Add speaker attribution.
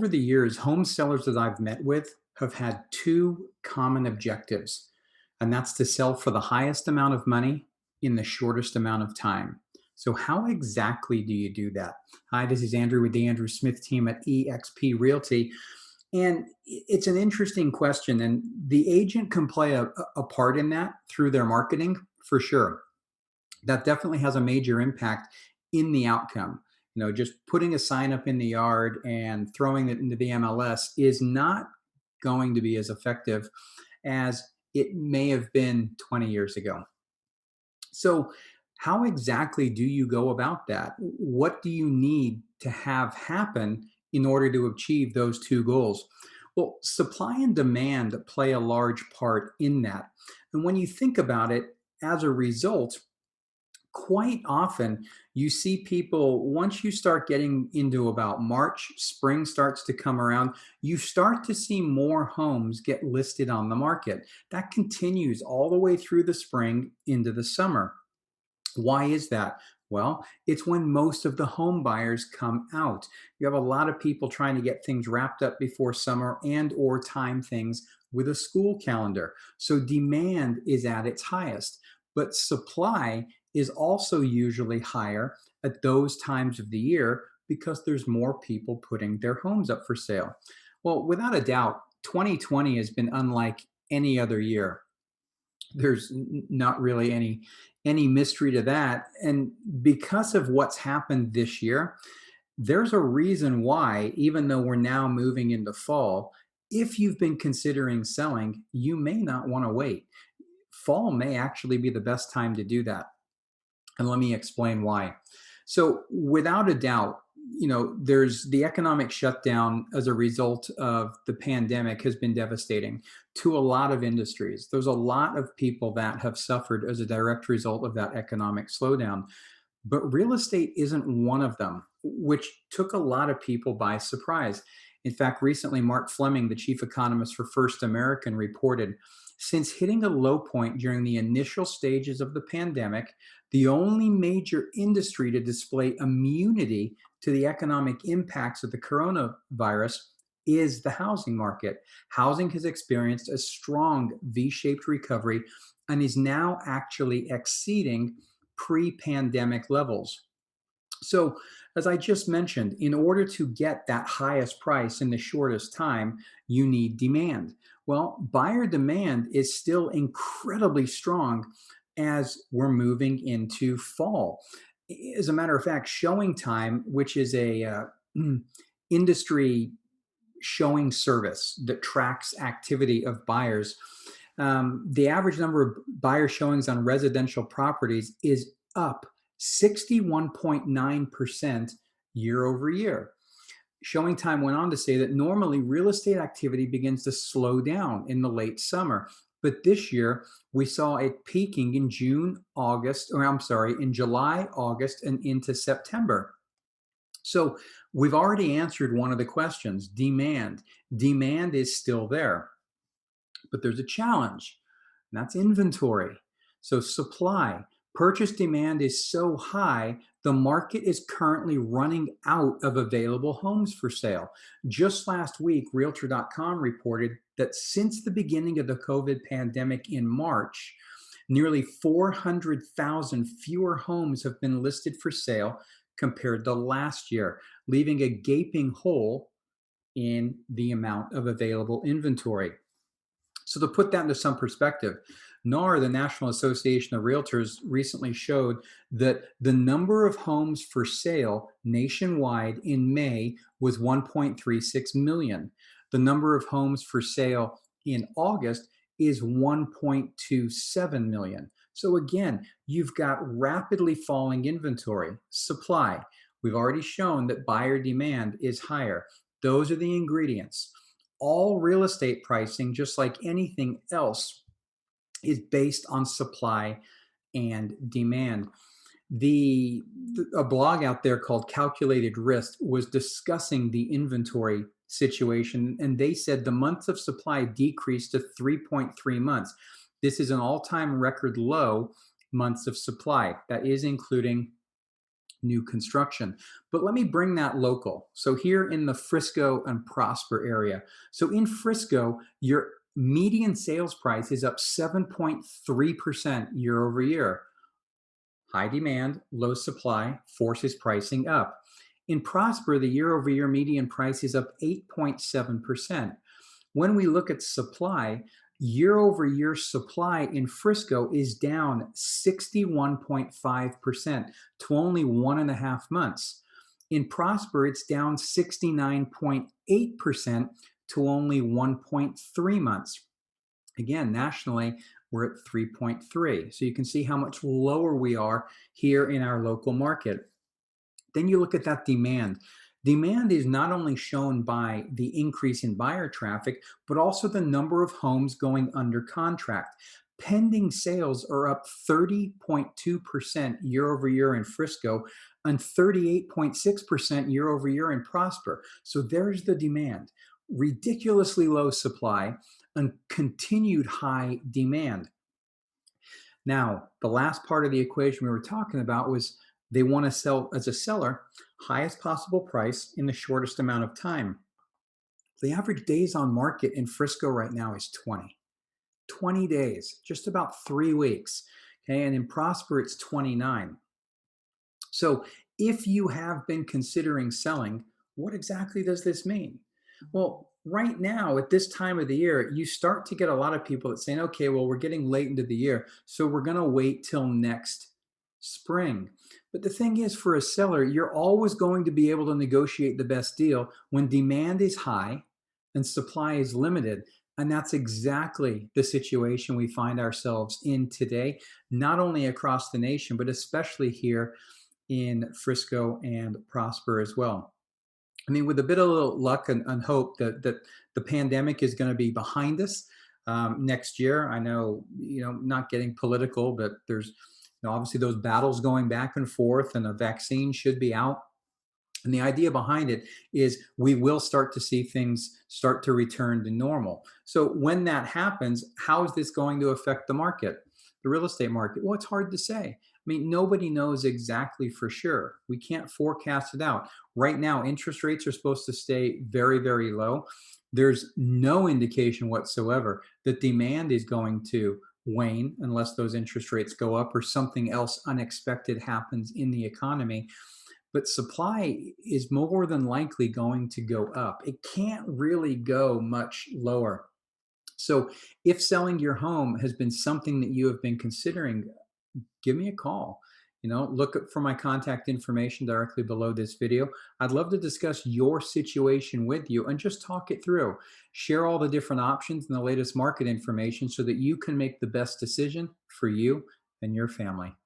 Speaker 1: over the years, home sellers that I've met with have had two common objectives, and that's to sell for the highest amount of money in the shortest amount of time. So, how exactly do you do that? Hi, this is Andrew with the Andrew Smith team at eXp Realty. And it's an interesting question, and the agent can play a part in that through their marketing for sure. That definitely has a major impact in the outcome. Just putting a sign up in the yard and throwing it into the MLS is not going to be as effective as it may have been 20 years ago. So, how exactly do you go about that? What do you need to have happen in order to achieve those two goals? Well, supply and demand play a large part in that. And when you think about it, as a result, quite often you see people, once you start getting into about March, spring starts to come around, you start to see more homes get listed on the market. That continues all the way through the spring into the summer. Why is that? Well, it's when most of the home buyers come out. You have a lot of people trying to get things wrapped up before summer and or time things with a school calendar. So demand is at its highest, but supply is also usually higher at those times of the year because there's more people putting their homes up for sale. Well, without a doubt, 2020 has been unlike any other year. There's not really any mystery to that. And because of what's happened this year, there's a reason why, even though we're now moving into fall, if you've been considering selling, you may not want to wait. Fall may actually be the best time to do that. And let me explain why. So, without a doubt, there's the economic shutdown as a result of the pandemic has been devastating to a lot of industries. There's a lot of people that have suffered as a direct result of that economic slowdown. But real estate isn't one of them, which took a lot of people by surprise. In fact, recently, Mark Fleming, the chief economist for First American, reported since hitting a low point during the initial stages of the pandemic, the only major industry to display immunity to the economic impacts of the coronavirus is the housing market. Housing has experienced a strong V shaped recovery and is now actually exceeding pre pandemic levels. So, as I just mentioned, in order to get that highest price in the shortest time, you need demand. Well, buyer demand is still incredibly strong as we're moving into fall. As a matter of fact, Showing Time, which is a industry showing service that tracks activity of buyers, the average number of buyer showings on residential properties is up 61.9% year over year. Showing Time went on to say that normally real estate activity begins to slow down in the late summer. But this year, we saw it peaking in in July, August, and into September. So we've already answered one of the questions, demand. Demand is still there, but there's a challenge, and that's inventory. So, supply, purchase demand is so high, the market is currently running out of available homes for sale. Just last week, Realtor.com reported that since the beginning of the COVID pandemic in March, nearly 400,000 fewer homes have been listed for sale compared to last year, leaving a gaping hole in the amount of available inventory. So, to put that into some perspective, NAR, the National Association of Realtors, recently showed that the number of homes for sale nationwide in May was 1.36 million. The number of homes for sale in August is 1.27 million. So, again, you've got rapidly falling inventory, supply. We've already shown that buyer demand is higher. Those are the ingredients. All real estate pricing, just like anything else, is based on supply and demand. A blog out there called Calculated Risk was discussing the inventory situation, and they said the months of supply decreased to 3.3 months. This is an all-time record low months of supply. That is including new construction. But let me bring that local. So here in the Frisco and Prosper area. So in Frisco, your median sales price is up 7.3% year over year. High demand, low supply forces pricing up. In Prosper, the year over year median price is up 8.7%. When we look at supply, year over year supply in Frisco is down 61.5% to only 1.5 months. In Prosper, it's down 69.8% to only 1.3 months. Again, nationally, we're at 3.3. So you can see how much lower we are here in our local market. Then you look at that demand. Demand is not only shown by the increase in buyer traffic, but also the number of homes going under contract. Pending sales are up 30.2% year over year in Frisco and 38.6% year over year in Prosper. So there's the demand. Ridiculously low supply and continued high demand. Now, the last part of the equation we were talking about was they want to sell as a seller highest possible price in the shortest amount of time. The average days on market in Frisco right now is 20 days, just about 3 weeks. Okay, and in Prosper, it's 29. So if you have been considering selling, what exactly does this mean? Well, right now, at this time of the year, you start to get a lot of people that saying, okay, well, we're getting late into the year, so we're going to wait till next spring. But the thing is, for a seller, you're always going to be able to negotiate the best deal when demand is high and supply is limited. And that's exactly the situation we find ourselves in today, not only across the nation, but especially here in Frisco and Prosper as well. I mean, with a bit of little luck and hope that the pandemic is going to be behind us next year. I know, not getting political, but there's obviously those battles going back and forth, and a vaccine should be out. And the idea behind it is we will start to see things start to return to normal. So when that happens, how is this going to affect the market, the real estate market? Well, it's hard to say. I mean, nobody knows exactly for sure. We can't forecast it out. Right now, interest rates are supposed to stay very, very low. There's no indication whatsoever that demand is going to wane unless those interest rates go up or something else unexpected happens in the economy. But supply is more than likely going to go up. It can't really go much lower. So if selling your home has been something that you have been considering, give me a call. Look for my contact information directly below this video. I'd love to discuss your situation with you and just talk it through. Share all the different options and the latest market information so that you can make the best decision for you and your family.